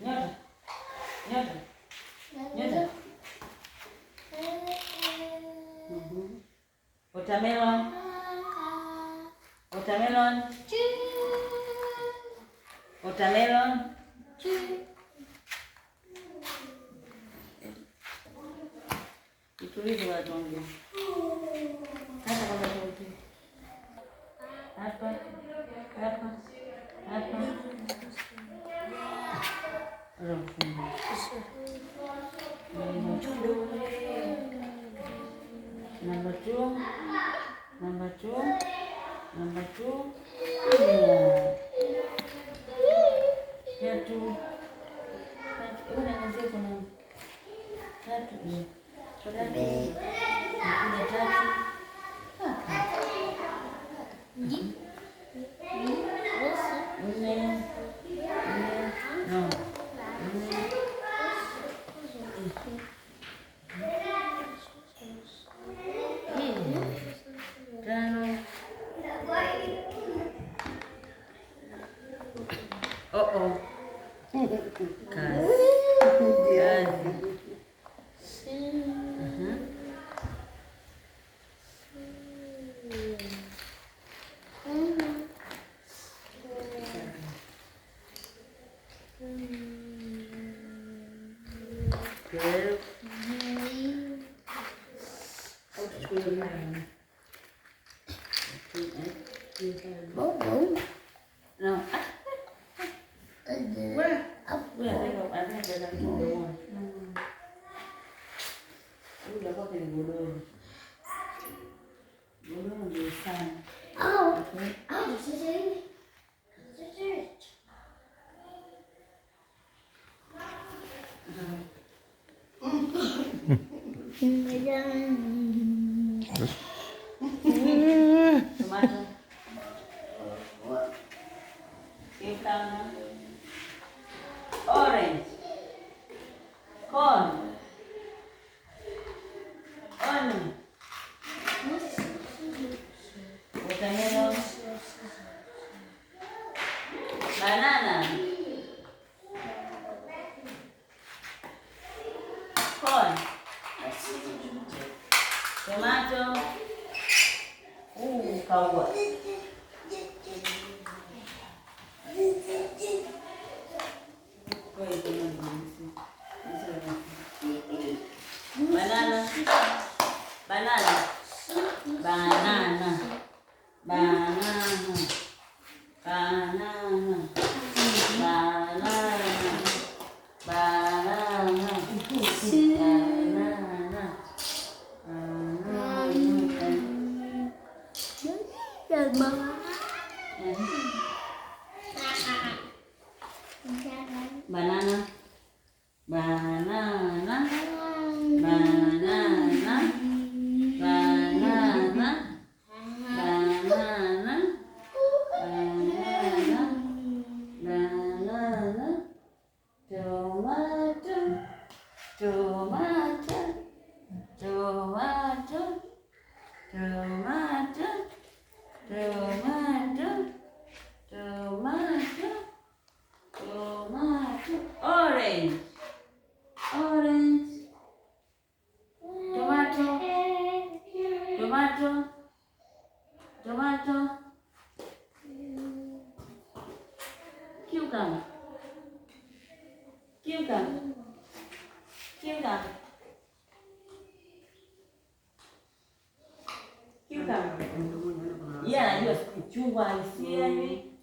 Nyota. Nyota. Nyota. Watermelon. Watermelon. Watermelon. Victories watu wangu. Hata kama tuti. Hapa. Hapa. Hapa. Number two. Number two. Number two. Here two. Unaanzia kuna tatu. Tatu. Kuna tatu. Nne. No. Tano. Oh. Kazi. Good. No. Where? Where? I think they're the one. Udah kok ini bodoh. Bodoh di sana. Tomato. Cucumber. Orange. Corn. Onion. Watermelon. Banana. Corn. Tomato. Kawa. Banana. Banana. Banana. Banana. Banana. Banana. Banana. Banana. Banana. Banana. Banana. Banana. Banana. Tomato. Tomato. Tomato. Tomato. Tomato. Tomato. Tomato. Orange. Orange. Tomato. Tomato. Tomato. Cucumber. Cucumber. Cucumber. Cucumber. Yeah, najua chungwa halisia hivi.